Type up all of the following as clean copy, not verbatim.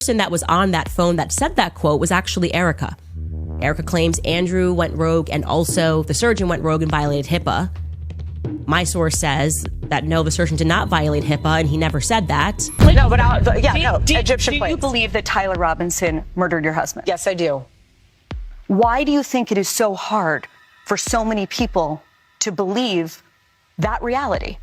person that was on that phone that said that quote was actually Erika. Erika claims Andrew went rogue and also the surgeon went rogue and violated HIPAA. My source says that no, the surgeon did not violate HIPAA and he never said that. No, but Egyptian Do you believe that Tyler Robinson murdered your husband? Yes, I do. Why do you think it is so hard for so many people to believe that reality?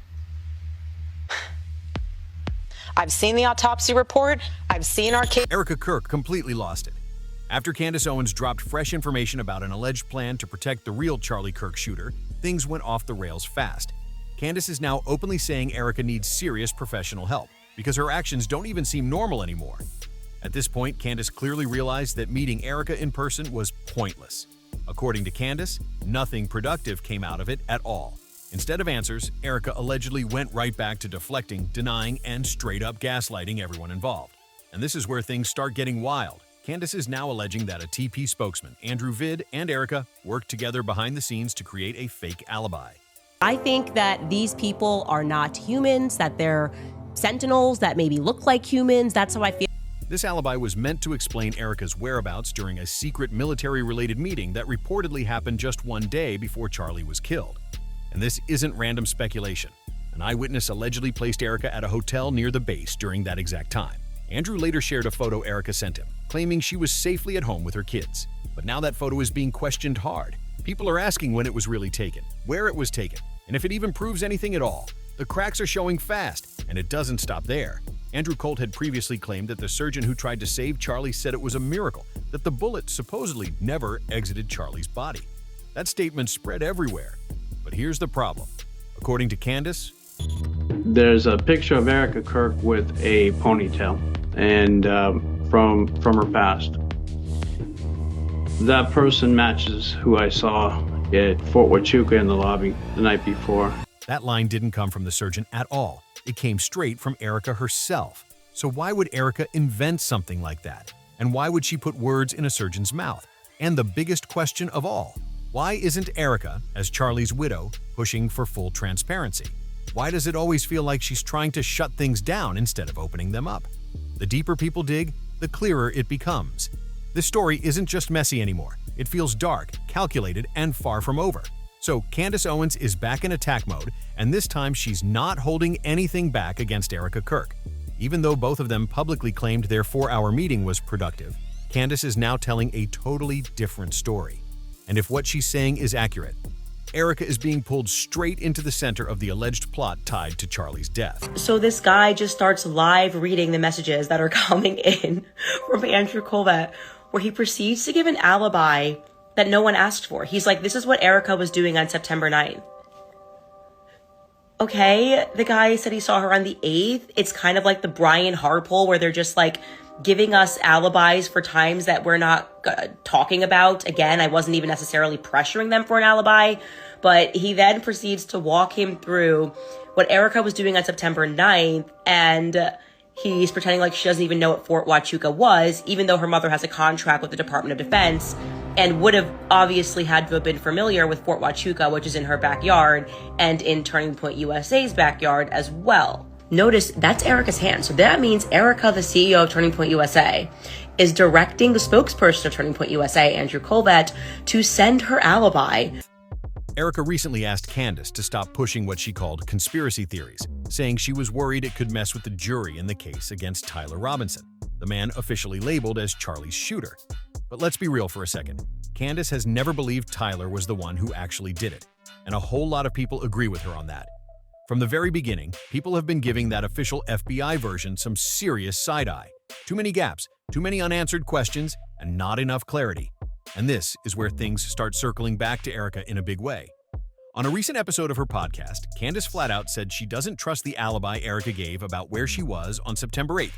I've seen the autopsy report. I've seen our case. Erica Kirk completely lost it. After Candace Owens dropped fresh information about an alleged plan to protect the real Charlie Kirk shooter, things went off the rails fast. Candace is now openly saying Erica needs serious professional help because her actions don't even seem normal anymore. At this point, Candace clearly realized that meeting Erica in person was pointless. According to Candace, nothing productive came out of it at all. Instead of answers, Erica allegedly went right back to deflecting, denying, and straight-up gaslighting everyone involved. And this is where things start getting wild. Candace is now alleging that a TP spokesman, Andrew Vid, and Erica worked together behind the scenes to create a fake alibi. I think that these people are not humans, that they're sentinels that maybe look like humans. That's how I feel. This alibi was meant to explain Erica's whereabouts during a secret military-related meeting that reportedly happened just one day before Charlie was killed. And this isn't random speculation. An eyewitness allegedly placed Erica at a hotel near the base during that exact time. Andrew later shared a photo Erica sent him, claiming she was safely at home with her kids. But now that photo is being questioned hard. People are asking when it was really taken, where it was taken, and if it even proves anything at all. The cracks are showing fast, and it doesn't stop there. Andrew Colt had previously claimed that the surgeon who tried to save Charlie said it was a miracle that the bullet supposedly never exited Charlie's body. That statement spread everywhere. But here's the problem. According to Candace, there's a picture of Erica Kirk with a ponytail, and from her past. That person matches who I saw at Fort Huachuca in the lobby the night before. That line didn't come from the surgeon at all. It came straight from Erica herself. So why would Erica invent something like that? And why would she put words in a surgeon's mouth? And the biggest question of all, why isn't Erica, as Charlie's widow, pushing for full transparency? Why does it always feel like she's trying to shut things down instead of opening them up? The deeper people dig, the clearer it becomes. This story isn't just messy anymore. It feels dark, calculated, and far from over. So Candace Owens is back in attack mode, and this time she's not holding anything back against Erica Kirk. Even though both of them publicly claimed their 4-hour meeting was productive, Candace is now telling a totally different story. And if what she's saying is accurate, Erica is being pulled straight into the center of the alleged plot tied to Charlie's death. So this guy just starts live reading the messages that are coming in from Andrew Colbert, where he proceeds to give an alibi that no one asked for. He's like, this is what Erica was doing on September 9th. Okay, the guy said he saw her on the 8th. It's kind of like the Brian Harpole, where they're just like giving us alibis for times that we're not talking about. Again, I wasn't even necessarily pressuring them for an alibi, but he then proceeds to walk him through what Erica was doing on September 9th, and he's pretending like she doesn't even know what Fort Huachuca was, even though her mother has a contract with the Department of Defense and would have obviously had to have been familiar with Fort Huachuca, which is in her backyard, and in Turning Point USA's backyard as well. Notice that's Erica's hand. So that means Erica, the CEO of Turning Point USA, is directing the spokesperson of Turning Point USA, Andrew Colbert, to send her alibi. Erica recently asked Candace to stop pushing what she called conspiracy theories, saying she was worried it could mess with the jury in the case against Tyler Robinson, the man officially labeled as Charlie's shooter. But let's be real for a second. Candace has never believed Tyler was the one who actually did it, and a whole lot of people agree with her on that. From the very beginning, people have been giving that official FBI version some serious side-eye. Too many gaps, too many unanswered questions, and not enough clarity. And this is where things start circling back to Erica in a big way. On a recent episode of her podcast, Candace flat out said she doesn't trust the alibi Erica gave about where she was on September 8th,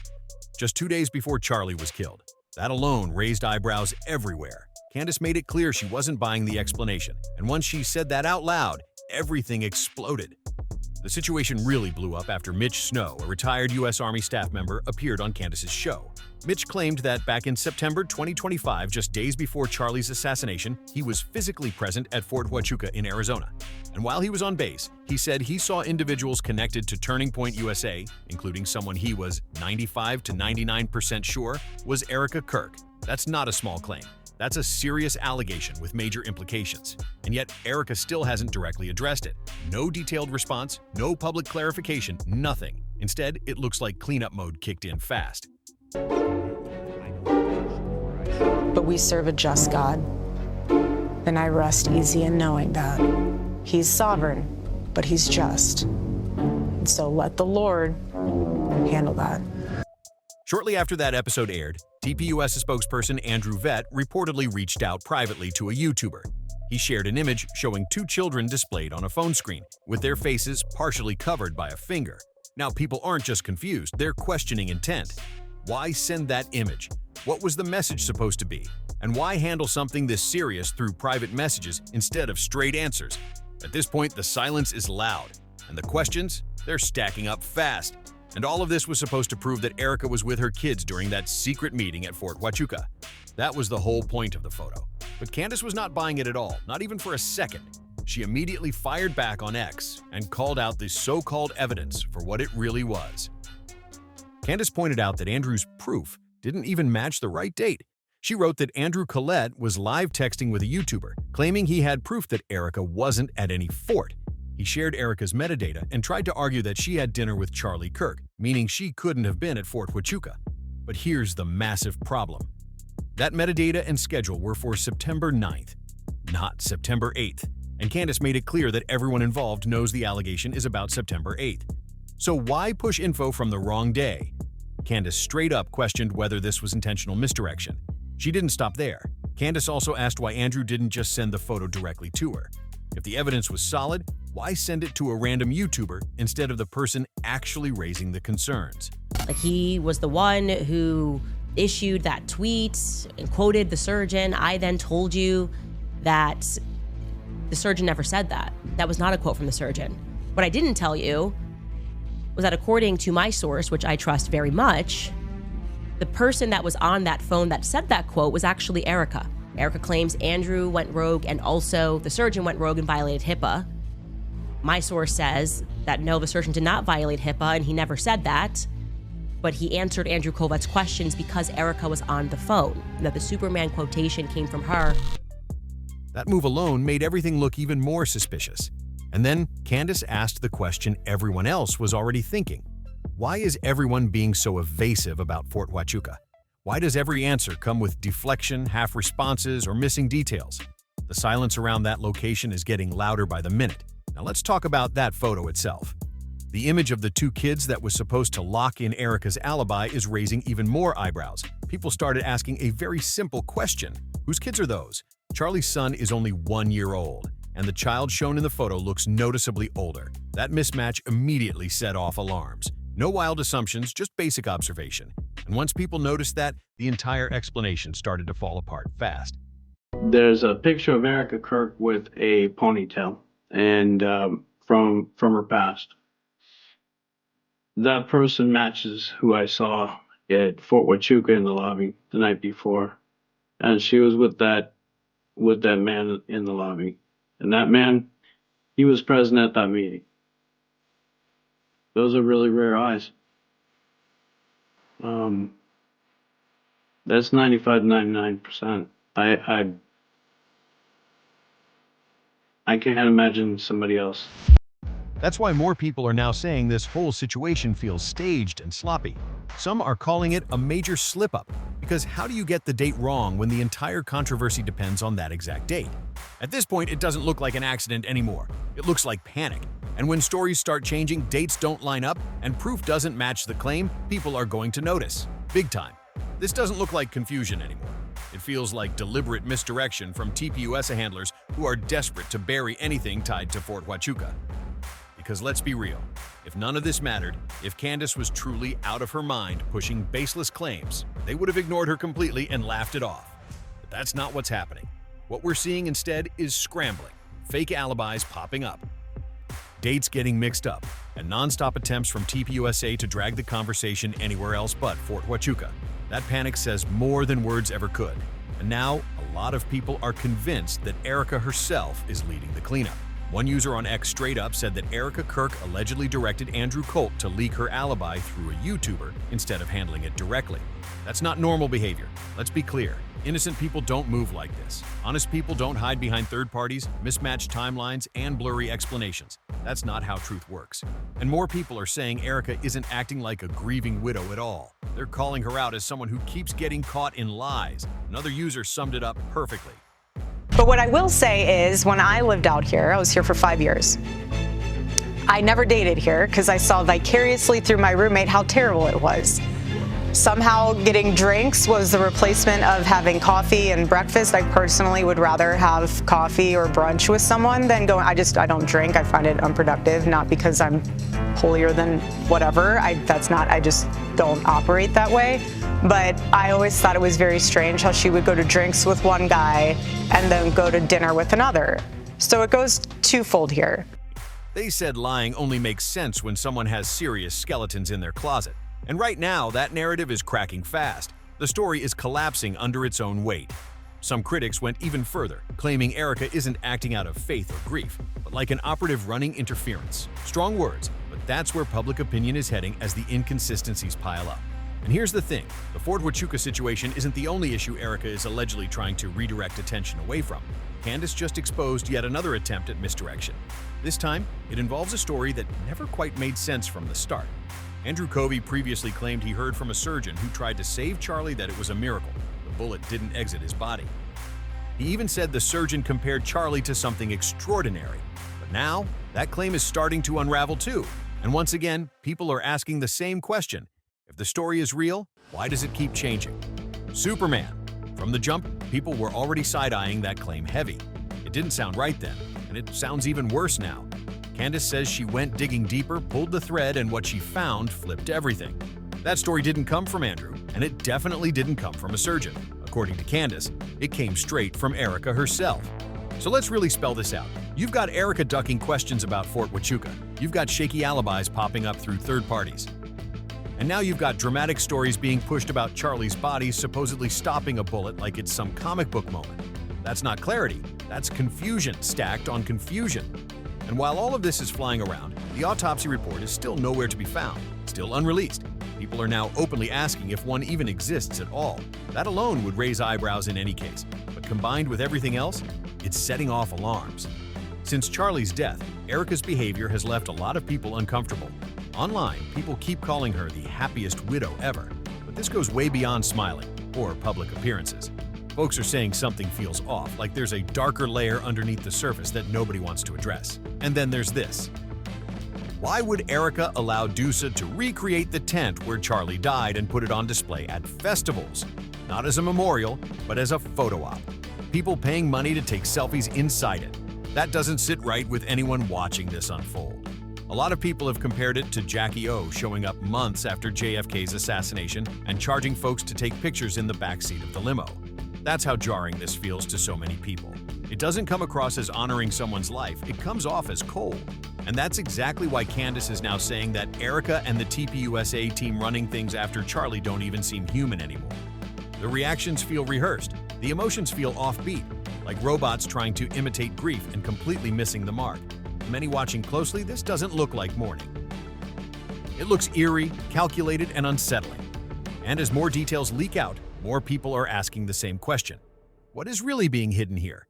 just 2 days before Charlie was killed. That alone raised eyebrows everywhere. Candace made it clear she wasn't buying the explanation, and once she said that out loud, everything exploded. The situation really blew up after Mitch Snow, a retired U.S. Army staff member, appeared on Candace's show. Mitch claimed that back in September 2025, just days before Charlie's assassination, he was physically present at Fort Huachuca in Arizona. And while he was on base, he said he saw individuals connected to Turning Point USA, including someone he was 95 to 99% sure was Erika Kirk. That's not a small claim. That's a serious allegation with major implications. And yet, Erika still hasn't directly addressed it. No detailed response, no public clarification, nothing. Instead, it looks like cleanup mode kicked in fast. But we serve a just God, and I rest easy in knowing that. He's sovereign, but he's just. And so let the Lord handle that. Shortly after that episode aired, TPUSA spokesperson Andrew Vett reportedly reached out privately to a YouTuber. He shared an image showing two children displayed on a phone screen, with their faces partially covered by a finger. Now, people aren't just confused, they're questioning intent. Why send that image? What was the message supposed to be? And why handle something this serious through private messages instead of straight answers? At this point, the silence is loud, and the questions, they're stacking up fast. And all of this was supposed to prove that Erika was with her kids during that secret meeting at Fort Huachuca. That was the whole point of the photo. But Candace was not buying it at all, not even for a second. She immediately fired back on X and called out the so-called evidence for what it really was. Candace pointed out that Andrew's proof didn't even match the right date. She wrote that Andrew Collette was live texting with a YouTuber, claiming he had proof that Erika wasn't at any fort. He shared Erika's metadata and tried to argue that she had dinner with Charlie Kirk, meaning she couldn't have been at Fort Huachuca. But here's the massive problem. That metadata and schedule were for September 9th, not September 8th, and Candace made it clear that everyone involved knows the allegation is about September 8th. So why push info from the wrong day? Candace straight up questioned whether this was intentional misdirection. She didn't stop there. Candace also asked why Andrew didn't just send the photo directly to her. If the evidence was solid, why send it to a random YouTuber instead of the person actually raising the concerns? Like, he was the one who issued that tweet and quoted the surgeon. I then told you that the surgeon never said that. That was not a quote from the surgeon. What I didn't tell you was that according to my source, which I trust very much, the person that was on that phone that said that quote was actually Erika. Erika claims Andrew went rogue and also the surgeon went rogue and violated HIPAA. My source says that no, the surgeon did not violate HIPAA and he never said that, but he answered Andrew Kovet's questions because Erika was on the phone, and that the Superman quotation came from her. That move alone made everything look even more suspicious. And then Candace asked the question everyone else was already thinking. Why is everyone being so evasive about Fort Huachuca? Why does every answer come with deflection, half responses, or missing details? The silence around that location is getting louder by the minute. Now let's talk about that photo itself. The image of the two kids that was supposed to lock in Erika's alibi is raising even more eyebrows. People started asking a very simple question. Whose kids are those? Charlie's son is only 1 year old, and the child shown in the photo looks noticeably older. That mismatch immediately set off alarms. No wild assumptions, just basic observation. And once people noticed that, the entire explanation started to fall apart fast. There's a picture of Erika Kirk with a ponytail, and from her past. That person matches who I saw at Fort Huachuca in the lobby the night before, and she was with that man in the lobby, and that man, he was present at that meeting. Those are really rare eyes. That's 95 to 99%. I can't imagine somebody else. That's why more people are now saying this whole situation feels staged and sloppy. Some are calling it a major slip-up, because how do you get the date wrong when the entire controversy depends on that exact date? At this point, it doesn't look like an accident anymore. It looks like panic. And when stories start changing, dates don't line up, and proof doesn't match the claim, people are going to notice. Big time. This doesn't look like confusion anymore. It feels like deliberate misdirection from TPUSA handlers who are desperate to bury anything tied to Fort Huachuca. Because let's be real, if none of this mattered, if Candace was truly out of her mind pushing baseless claims, they would have ignored her completely and laughed it off. But that's not what's happening. What we're seeing instead is scrambling, fake alibis popping up. dates getting mixed up, and nonstop attempts from TPUSA to drag the conversation anywhere else but Fort Huachuca. That panic says more than words ever could. And now, a lot of people are convinced that Erika herself is leading the cleanup. One user on X straight up said that Erika Kirk allegedly directed Andrew Colt to leak her alibi through a YouTuber instead of handling it directly. That's not normal behavior. Let's be clear. Innocent people don't move like this. Honest people don't hide behind third parties, mismatched timelines, and blurry explanations. That's not how truth works. And more people are saying Erika isn't acting like a grieving widow at all. They're calling her out as someone who keeps getting caught in lies. Another user summed it up perfectly. But what I will say is, when I lived out here, I was here for 5 years. I never dated here because I saw vicariously through my roommate how terrible it was. Somehow getting drinks was the replacement of having coffee and breakfast. I personally would rather have coffee or brunch with someone than go. I don't drink. I find it unproductive, not because I'm holier than whatever. I just don't operate that way. But I always thought it was very strange how she would go to drinks with one guy and then go to dinner with another. So it goes twofold here. They said lying only makes sense when someone has serious skeletons in their closet. And right now, that narrative is cracking fast. The story is collapsing under its own weight. Some critics went even further, claiming Erika isn't acting out of faith or grief, but like an operative running interference. Strong words, but that's where public opinion is heading as the inconsistencies pile up. And here's the thing, the Fort Huachuca situation isn't the only issue Erika is allegedly trying to redirect attention away from. Candace just exposed yet another attempt at misdirection. This time, it involves a story that never quite made sense from the start. Andrew Covey previously claimed he heard from a surgeon who tried to save Charlie that it was a miracle. The bullet didn't exit his body. He even said the surgeon compared Charlie to something extraordinary. But now, that claim is starting to unravel too. And once again, people are asking the same question. If the story is real, why does it keep changing? Superman. From the jump, people were already side-eyeing that claim heavy. It didn't sound right then, and it sounds even worse now. Candace says she went digging deeper, pulled the thread, and what she found flipped everything. That story didn't come from Andrew, and it definitely didn't come from a surgeon. According to Candace, it came straight from Erika herself. So let's really spell this out. You've got Erika ducking questions about Fort Huachuca. You've got shaky alibis popping up through third parties. And now you've got dramatic stories being pushed about Charlie's body supposedly stopping a bullet like it's some comic book moment. That's not clarity, that's confusion stacked on confusion. And while all of this is flying around, the autopsy report is still nowhere to be found, still unreleased. People are now openly asking if one even exists at all. That alone would raise eyebrows in any case, but combined with everything else, it's setting off alarms. Since Charlie's death, Erika's behavior has left a lot of people uncomfortable. Online, people keep calling her the happiest widow ever, but this goes way beyond smiling or public appearances. Folks are saying something feels off, like there's a darker layer underneath the surface that nobody wants to address. And then there's this. Why would Erika allow TPUSA to recreate the tent where Charlie died and put it on display at festivals? Not as a memorial, but as a photo op. People paying money to take selfies inside it. That doesn't sit right with anyone watching this unfold. A lot of people have compared it to Jackie O showing up months after JFK's assassination and charging folks to take pictures in the backseat of the limo. That's how jarring this feels to so many people. It doesn't come across as honoring someone's life, it comes off as cold. And that's exactly why Candace is now saying that Erika and the TPUSA team running things after Charlie don't even seem human anymore. The reactions feel rehearsed, the emotions feel offbeat, like robots trying to imitate grief and completely missing the mark. To many watching closely, this doesn't look like mourning. It looks eerie, calculated, and unsettling. And as more details leak out, more people are asking the same question. What is really being hidden here?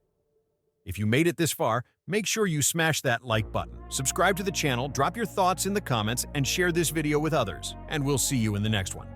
If you made it this far, make sure you smash that like button, subscribe to the channel, drop your thoughts in the comments, and share this video with others. And we'll see you in the next one.